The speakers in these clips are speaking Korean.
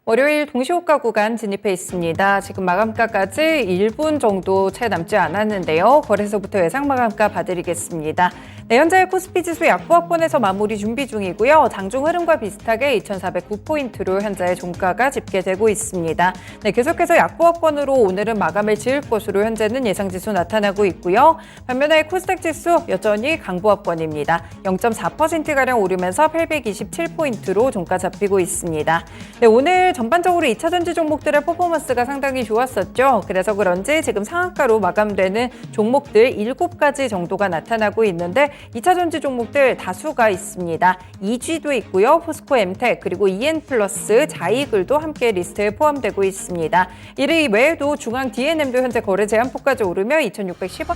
월요일 동시호가 구간 진입해 있습니다. 지금 마감가까지 1분 정도 채 남지 않았는데요. 거래소부터 예상 마감가 봐드리겠습니다. 네, 현재 코스피 지수 약보합권에서 마무리 준비 중이고요. 장중 흐름과 비슷하게 2,409포인트로 현재 종가가 집계되고 있습니다. 네, 계속해서 약보합권으로 오늘은 마감을 지을 것으로 현재는 예상지수 나타나고 있고요. 반면에 코스닥 지수 여전히 강보합권입니다. 0.4%가량 오르면서 827포인트로 종가 잡히고 있습니다. 네, 오늘 전반적으로 2차전지 종목들의 퍼포먼스가 상당히 좋았었죠. 그래서 그런지 지금 상한가로 마감되는 종목들 7가지 정도가 나타나고 있는데 2차전지 종목들 다수가 있습니다. EG도 있고요. 포스코 엠텍 그리고 EN플러스, 자이글도 함께 리스트에 포함되고 있습니다. 이를 외에도 중앙 D&M도 현재 거래 제한폭까지 오르며 2,610원.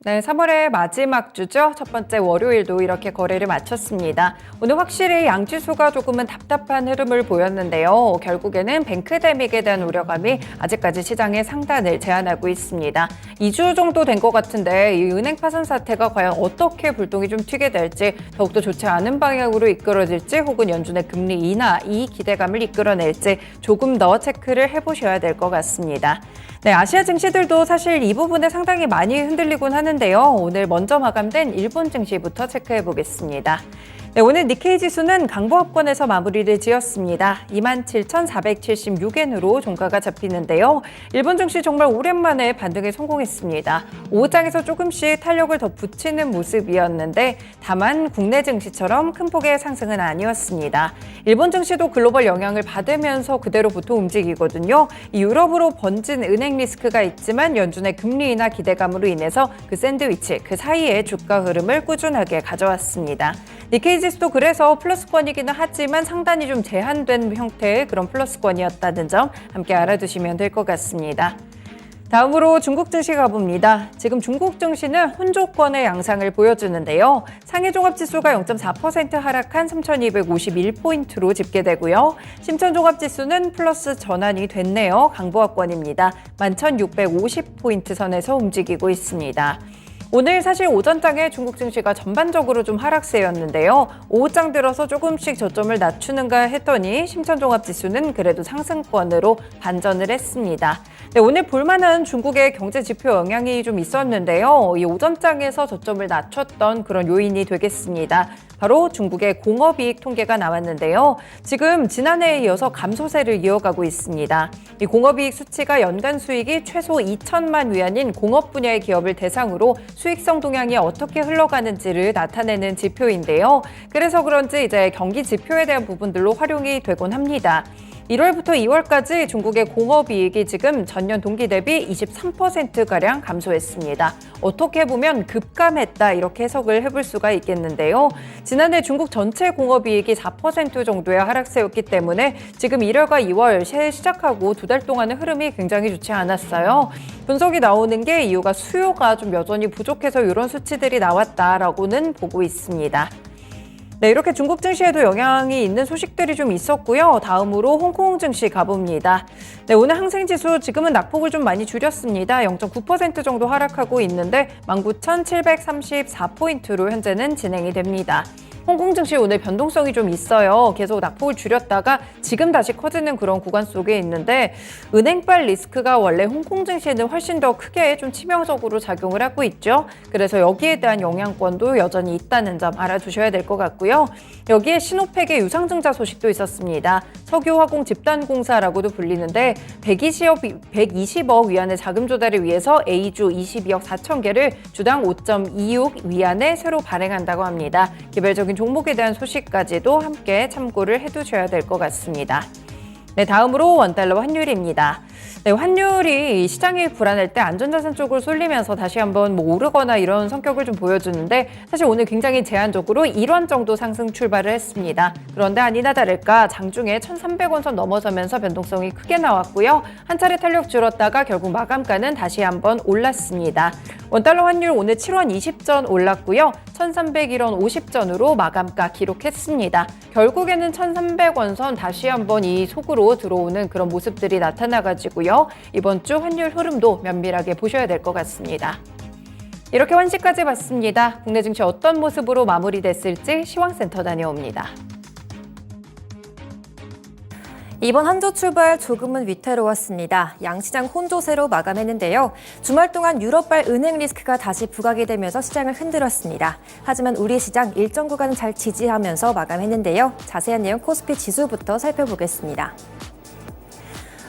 네, 3월의 마지막 주죠. 첫 번째 월요일도 이렇게 거래를 마쳤습니다. 오늘 확실히 양지수가 조금은 답답한 흐름을 보였는데요. 결국에는 뱅크데믹에 대한 우려감이 아직까지 시장의 상단을 제한하고 있습니다. 2주 정도 된 것 같은데 이 은행 파산 사태가 과연 어떻게 불똥이 좀 튀게 될지, 더욱더 좋지 않은 방향으로 이끌어질지, 혹은 연준의 금리 인하, 이 기대감을 이끌어낼지 조금 더 체크를 해보셔야 될 것 같습니다. 네, 아시아 증시들도 사실 이 부분에 상당히 많이 흔들리곤 하는데요. 오늘 먼저 마감된 일본 증시부터 체크해 보겠습니다. 네, 오늘 니케이 지수는 강보합권에서 마무리를 지었습니다. 27,476엔으로 종가가 잡히는데요. 일본 증시 정말 오랜만에 반등에 성공했습니다. 오후장에서 조금씩 탄력을 더 붙이는 모습이었는데 다만 국내 증시처럼 큰 폭의 상승은 아니었습니다. 일본 증시도 글로벌 영향을 받으면서 그대로 보통 움직이거든요. 이 유럽으로 번진 은행 리스크가 있지만 연준의 금리 인하 기대감으로 인해서 그 샌드위치, 그 사이에 주가 흐름을 꾸준하게 가져왔습니다. 니케이 지수도 그래서 플러스권이기는 하지만 상단이 좀 제한된 형태의 그런 플러스권이었다는 점 함께 알아두시면 될 것 같습니다. 다음으로 중국 증시 가봅니다. 지금 중국 증시는 혼조권의 양상을 보여주는데요. 상해 종합지수가 0.4% 하락한 3,251포인트로 집계되고요. 심천 종합지수는 플러스 전환이 됐네요. 강보합권입니다. 11,650포인트 선에서 움직이고 있습니다. 오늘 사실 오전장에 중국 증시가 전반적으로 좀 하락세였는데요. 오후장 들어서 조금씩 저점을 낮추는가 했더니 심천종합지수는 그래도 상승권으로 반전을 했습니다. 네, 오늘 볼만한 중국의 경제 지표 영향이 좀 있었는데요. 이 오전장에서 저점을 낮췄던 그런 요인이 되겠습니다. 바로 중국의 공업이익 통계가 나왔는데요. 지금 지난해에 이어서 감소세를 이어가고 있습니다. 이 공업이익 수치가 연간 수익이 최소 2천만 위안인 공업 분야의 기업을 대상으로 수익성 동향이 어떻게 흘러가는지를 나타내는 지표인데요. 그래서 그런지 이제 경기 지표에 대한 부분들로 활용이 되곤 합니다. 1월부터 2월까지 중국의 공업이익이 지금 전년 동기 대비 23%가량 감소했습니다. 어떻게 보면 급감했다 이렇게 해석을 해볼 수가 있겠는데요. 지난해 중국 전체 공업이익이 4% 정도의 하락세였기 때문에 지금 1월과 2월 새해 시작하고 2달 동안의 흐름이 굉장히 좋지 않았어요. 분석이 나오는 게 이유가 수요가 좀 여전히 부족해서 이런 수치들이 나왔다라고는 보고 있습니다. 네, 이렇게 중국 증시에도 영향이 있는 소식들이 좀 있었고요. 다음으로 홍콩 증시 가봅니다. 네, 오늘 항생지수 지금은 낙폭을 좀 많이 줄였습니다. 0.9% 정도 하락하고 있는데 19,734포인트로 현재는 진행이 됩니다. 홍콩 증시 오늘 변동성이 좀 있어요. 계속 낙폭을 줄였다가 지금 다시 커지는 그런 구간 속에 있는데 은행발 리스크가 원래 홍콩 증시에는 훨씬 더 크게 좀 치명적으로 작용을 하고 있죠. 그래서 여기에 대한 영향권도 여전히 있다는 점 알아두셔야 될 것 같고요. 여기에 신호팩의 유상증자 소식도 있었습니다. 석유화공 집단공사라고도 불리는데 120억 위안의 자금 조달을 위해서 A주 22억 4천 개를 주당 5.26 위안에 새로 발행한다고 합니다. 개별적인 종목에 대한 소식까지도 함께 참고를 해두셔야 될 것 같습니다. 네, 다음으로 원달러 환율입니다. 네, 환율이 시장이 불안할 때 안전자산 쪽으로 쏠리면서 다시 한번 오르거나 이런 성격을 좀 보여주는데 사실 오늘 굉장히 제한적으로 1원 정도 상승 출발을 했습니다. 그런데 아니나 다를까 장중에 1,300원 선 넘어서면서 변동성이 크게 나왔고요. 한 차례 탄력 줄었다가 결국 마감가는 다시 한번 올랐습니다. 원달러 환율 오늘 7원 20전 올랐고요. 1,301원 50전으로 마감가 기록했습니다. 결국에는 1,300원 선 다시 한번 이 속으로 들어오는 그런 모습들이 나타나가지고요. 이번 주 환율 흐름도 면밀하게 보셔야 될 것 같습니다. 이렇게 1시까지 봤습니다. 국내 증시 어떤 모습으로 마무리됐을지 시황센터 다녀옵니다. 이번 한 주 출발 조금은 위태로웠습니다. 양시장 혼조세로 마감했는데요. 주말 동안 유럽발 은행 리스크가 다시 부각이 되면서 시장을 흔들었습니다. 하지만 우리 시장 일정 구간은 잘 지지하면서 마감했는데요. 자세한 내용 코스피 지수부터 살펴보겠습니다.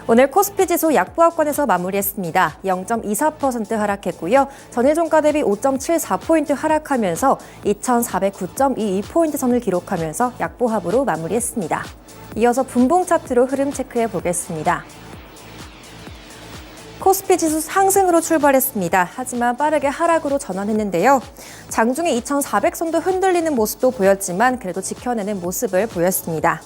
오늘 코스피 지수 약보합권에서 마무리했습니다. 0.24% 하락했고요. 전일 종가 대비 5.74포인트 하락하면서 2,409.22포인트 선을 기록하면서 약보합으로 마무리했습니다. 이어서 분봉 차트로 흐름 체크해 보겠습니다. 코스피 지수 상승으로 출발했습니다. 하지만 빠르게 하락으로 전환했는데요. 장중에 2,400선도 흔들리는 모습도 보였지만 그래도 지켜내는 모습을 보였습니다.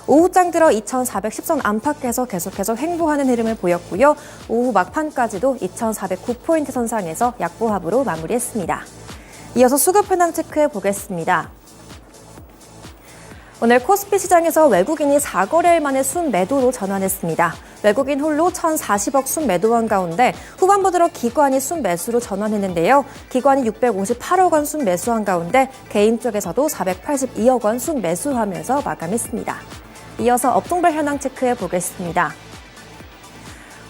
오후장 들어 2,410선 안팎에서 계속해서 횡보하는 흐름을 보였고요. 오후 막판까지도 2,409포인트 선상에서 약보합으로 마무리했습니다. 이어서 수급 현황 체크해 보겠습니다. 오늘 코스피 시장에서 외국인이 4거래일 만에 순매도로 전환했습니다. 외국인 홀로 1,040억 순매도한 가운데 후반부 들어 기관이 순매수로 전환했는데요. 기관이 658억 원 순매수한 가운데 개인 쪽에서도 482억 원 순매수하면서 마감했습니다. 이어서 업종별 현황 체크해 보겠습니다.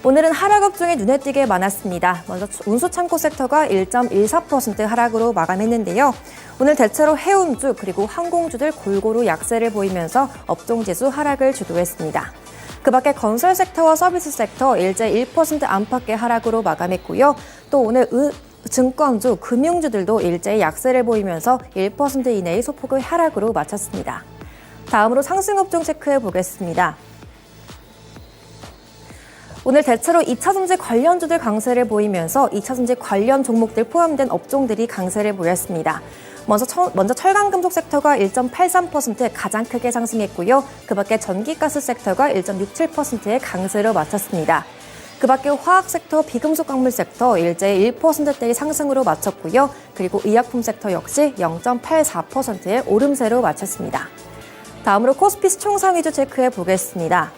오늘은 하락 업종이 눈에 띄게 많았습니다. 먼저 운수창고 섹터가 1.14% 하락으로 마감했는데요. 오늘 대체로 해운주 그리고 항공주들 골고루 약세를 보이면서 업종지수 하락을 주도했습니다. 그 밖에 건설 섹터와 서비스 섹터 일제 1% 안팎의 하락으로 마감했고요. 또 오늘 증권주, 금융주들도 일제히 약세를 보이면서 1% 이내의 소폭의 하락으로 마쳤습니다. 다음으로 상승 업종 체크해 보겠습니다. 오늘 대체로 2차전지 관련주들 강세를 보이면서 2차전지 관련 종목들 포함된 업종들이 강세를 보였습니다. 먼저 철강금속 섹터가 1.83% 가장 크게 상승했고요. 그 밖에 전기가스 섹터가 1.67%의 강세로 마쳤습니다. 그 밖에 화학 sek터, 비금속 광물 섹터 일제히 1%대의 상승으로 마쳤고요. 그리고 의약품 섹터 역시 0.84%의 오름세로 마쳤습니다. 다음으로 코스피 시총상 위주 체크해 보겠습니다.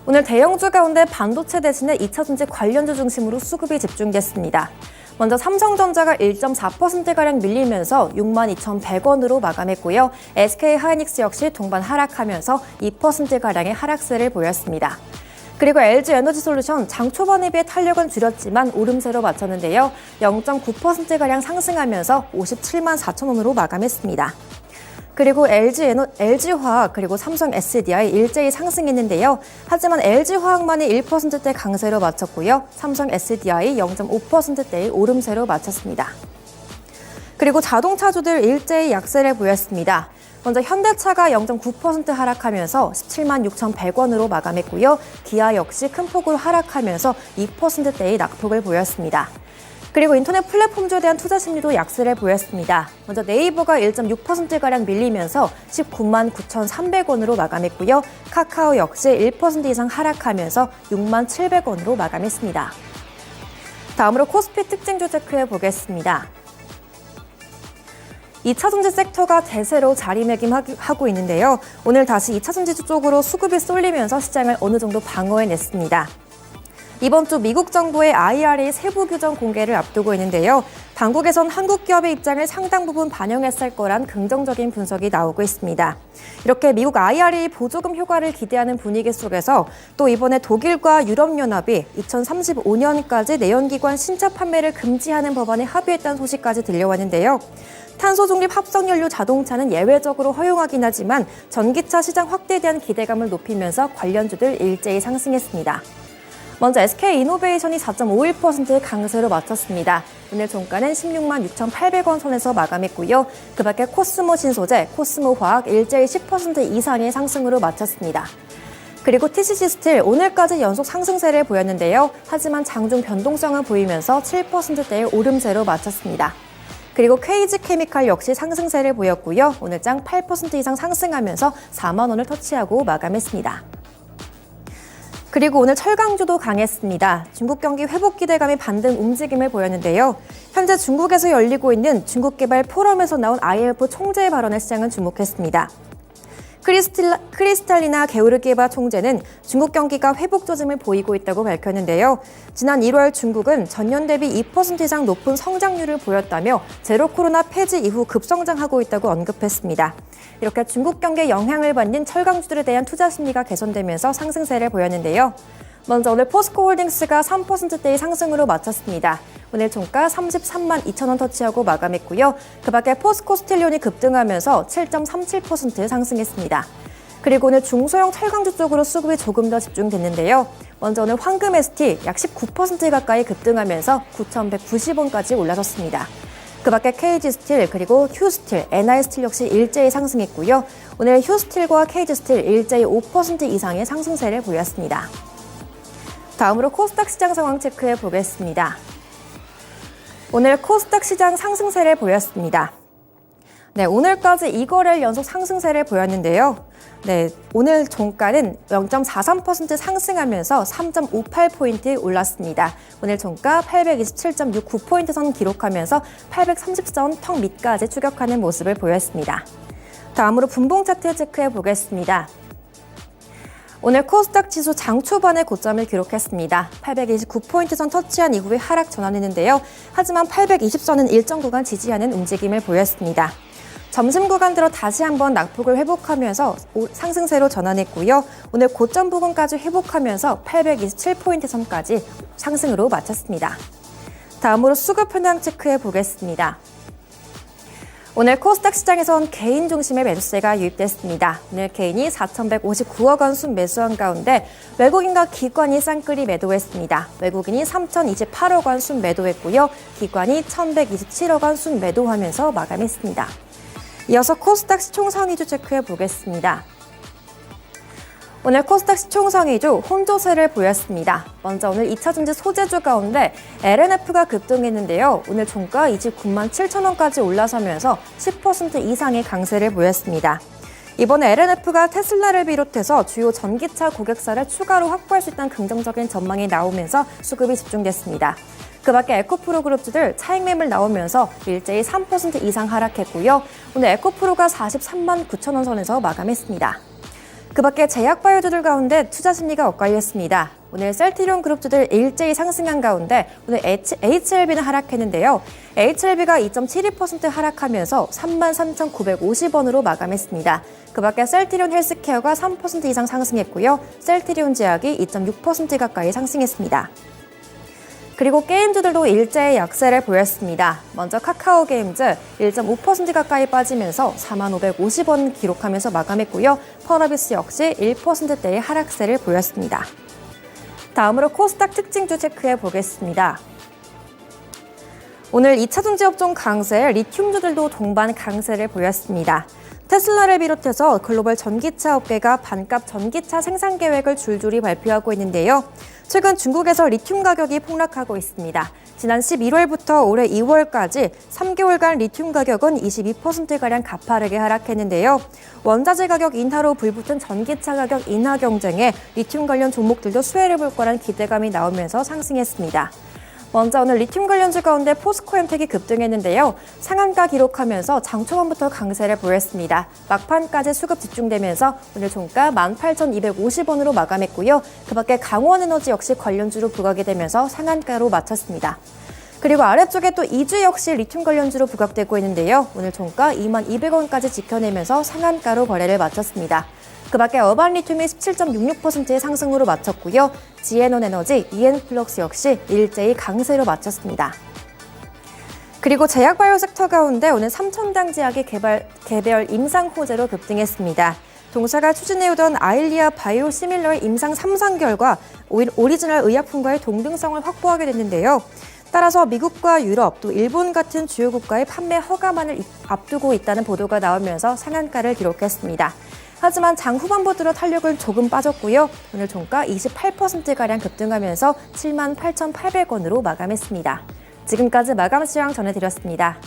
오늘 대형주 가운데 반도체 대신에 2차전지 관련주 중심으로 수급이 집중됐습니다. 먼저 삼성전자가 1.4%가량 밀리면서 62,100원으로 마감했고요. SK하이닉스 역시 동반 하락하면서 2%가량의 하락세를 보였습니다. 그리고 LG에너지솔루션 장 초반에 비해 탄력은 줄였지만 오름세로 마쳤는데요. 0.9%가량 상승하면서 57만 4천원으로 마감했습니다. 그리고 LG화학 그리고 삼성 SDI 일제히 상승했는데요. 하지만 LG화학만이 1%대 강세로 마쳤고요. 삼성 SDI 0.5%대의 오름세로 마쳤습니다. 그리고 자동차주들 일제히 약세를 보였습니다. 먼저 현대차가 0.9% 하락하면서 17만 6,100원으로 마감했고요. 기아 역시 큰 폭으로 하락하면서 2%대의 낙폭을 보였습니다. 그리고 인터넷 플랫폼주에 대한 투자 심리도 약세를 보였습니다. 먼저 네이버가 1.6%가량 밀리면서 19만 9,300원으로 마감했고요. 카카오 역시 1% 이상 하락하면서 6만 700원으로 마감했습니다. 다음으로 코스피 특징주 체크해 보겠습니다. 2차전지 섹터가 대세로 자리매김하고 있는데요. 오늘 다시 2차전지 쪽으로 수급이 쏠리면서 시장을 어느 정도 방어해냈습니다. 이번 주 미국 정부의 IRA 세부 규정 공개를 앞두고 있는데요. 당국에선 한국 기업의 입장을 상당 부분 반영했을 거란 긍정적인 분석이 나오고 있습니다. 이렇게 미국 IRA 보조금 효과를 기대하는 분위기 속에서 또 이번에 독일과 유럽연합이 2035년까지 내연기관 신차 판매를 금지하는 법안에 합의했다는 소식까지 들려왔는데요. 탄소 중립 합성연료 자동차는 예외적으로 허용하긴 하지만 전기차 시장 확대에 대한 기대감을 높이면서 관련주들 일제히 상승했습니다. 먼저 SK이노베이션이 4.51%의 강세로 마쳤습니다. 오늘 종가는 16만 6,800원 선에서 마감했고요. 그 밖에 코스모 신소재, 코스모 화학 일제히 10% 이상의 상승으로 마쳤습니다. 그리고 TCC 스틸 오늘까지 연속 상승세를 보였는데요. 하지만 장중 변동성을 보이면서 7%대의 오름세로 마쳤습니다. 그리고 KG 케미칼 역시 상승세를 보였고요. 오늘장 8% 이상 상승하면서 4만 원을 터치하고 마감했습니다. 그리고 오늘 철강주도 강했습니다. 중국 경기 회복 기대감이 반등 움직임을 보였는데요. 현재 중국에서 열리고 있는 중국 개발 포럼에서 나온 IMF 총재의 발언에 시장은 주목했습니다. 크리스탈리나 게오르기에바 총재는 중국 경기가 회복 조짐을 보이고 있다고 밝혔는데요. 지난 1월 중국은 전년 대비 2% 이상 높은 성장률을 보였다며 제로 코로나 폐지 이후 급성장하고 있다고 언급했습니다. 이렇게 중국 경기에 영향을 받는 철강주들에 대한 투자 심리가 개선되면서 상승세를 보였는데요. 먼저 오늘 포스코홀딩스가 3%대의 상승으로 마쳤습니다. 오늘 종가 33만 2천 원 터치하고 마감했고요. 그 밖에 포스코 스틸리온이 급등하면서 7.37% 상승했습니다. 그리고 오늘 중소형 철강주 쪽으로 수급이 조금 더 집중됐는데요. 먼저 오늘 황금 ST 약 19% 가까이 급등하면서 9,190원까지 올라섰습니다. 그 밖에 KG스틸 그리고 휴스틸, NI스틸 역시 일제히 상승했고요. 오늘 휴스틸과 KG스틸 일제히 5% 이상의 상승세를 보였습니다. 다음으로 코스닥 시장 상황 체크해 보겠습니다. 오늘 코스닥 시장 상승세를 보였습니다. 네, 오늘까지 2거래일 연속 상승세를 보였는데요. 네, 오늘 종가는 0.43% 상승하면서 3.58포인트 올랐습니다. 오늘 종가 827.69포인트 선 기록하면서 830선 턱 밑까지 추격하는 모습을 보였습니다. 다음으로 분봉 차트 체크해 보겠습니다. 오늘 코스닥 지수 장 초반에 고점을 기록했습니다. 829포인트 선 터치한 이후에 하락 전환했는데요. 하지만 820선은 일정 구간 지지하는 움직임을 보였습니다. 점심 구간 들어 다시 한번 낙폭을 회복하면서 상승세로 전환했고요. 오늘 고점 부근까지 회복하면서 827포인트 선까지 상승으로 마쳤습니다. 다음으로 수급 현황 체크해 보겠습니다. 오늘 코스닥 시장에선 개인 중심의 매수세가 유입됐습니다. 오늘 개인이 4,159억 원 순매수한 가운데 외국인과 기관이 쌍끌이 매도했습니다. 외국인이 3,028억 원 순매도했고요. 기관이 1,127억 원 순매도하면서 마감했습니다. 이어서 코스닥 시총상위주 체크해 보겠습니다. 오늘 코스닥 시총상위주 혼조세를 보였습니다. 먼저 오늘 2차전지 소재주 가운데 LNF가 급등했는데요. 오늘 종가 29만 7천 원까지 올라서면서 10% 이상의 강세를 보였습니다. 이번에 LNF가 테슬라를 비롯해서 주요 전기차 고객사를 추가로 확보할 수 있다는 긍정적인 전망이 나오면서 수급이 집중됐습니다. 그 밖에 에코프로 그룹주들 차익 매물 나오면서 일제히 3% 이상 하락했고요. 오늘 에코프로가 43만 9천 원 선에서 마감했습니다. 그 밖에 제약바이오주들 가운데 투자 심리가 엇갈렸습니다. 오늘 셀트리온 그룹주들 일제히 상승한 가운데 오늘 HLB는 하락했는데요. HLB가 2.72% 하락하면서 33,950원으로 마감했습니다. 그 밖에 셀트리온 헬스케어가 3% 이상 상승했고요. 셀트리온 제약이 2.6% 가까이 상승했습니다. 그리고 게임주들도 일제히 약세를 보였습니다. 먼저 카카오게임즈 1.5% 가까이 빠지면서 4550원 기록하면서 마감했고요. 펄어비스 역시 1%대의 하락세를 보였습니다. 다음으로 코스닥 특징주 체크해 보겠습니다. 오늘 2차전지 업종 강세, 리튬주들도 동반 강세를 보였습니다. 테슬라를 비롯해서 글로벌 전기차 업계가 반값 전기차 생산 계획을 줄줄이 발표하고 있는데요. 최근 중국에서 리튬 가격이 폭락하고 있습니다. 지난 11월부터 올해 2월까지 3개월간 리튬 가격은 22%가량 가파르게 하락했는데요. 원자재 가격 인하로 불붙은 전기차 가격 인하 경쟁에 리튬 관련 종목들도 수혜를 볼 거란 기대감이 나오면서 상승했습니다. 먼저 오늘 리튬 관련주 가운데 포스코엠텍이 급등했는데요. 상한가 기록하면서 장 초반부터 강세를 보였습니다. 막판까지 수급 집중되면서 오늘 종가 18,250원으로 마감했고요. 그 밖에 강원에너지 역시 관련주로 부각이 되면서 상한가로 마쳤습니다. 그리고 아래쪽에 또 이주 역시 리튬 관련주로 부각되고 있는데요. 오늘 종가 22,200원까지 지켜내면서 상한가로 거래를 마쳤습니다. 그 밖에 어반리튬이 17.66%의 상승으로 마쳤고요. 지에논에너지, EN플럭스 역시 일제히 강세로 마쳤습니다. 그리고 제약바이오 섹터 가운데 오늘 삼천당 제약이 개별 임상 호재로 급등했습니다. 동사가 추진해오던 아일리아 바이오 시밀러의 임상 3상 결과 오리지널 의약품과의 동등성을 확보하게 됐는데요. 따라서 미국과 유럽, 또 일본 같은 주요 국가의 판매 허가만을 앞두고 있다는 보도가 나오면서 상한가를 기록했습니다. 하지만 장 후반부 들어 탄력은 조금 빠졌고요. 오늘 종가 28%가량 급등하면서 78,800원으로 마감했습니다. 지금까지 마감 시황 전해드렸습니다.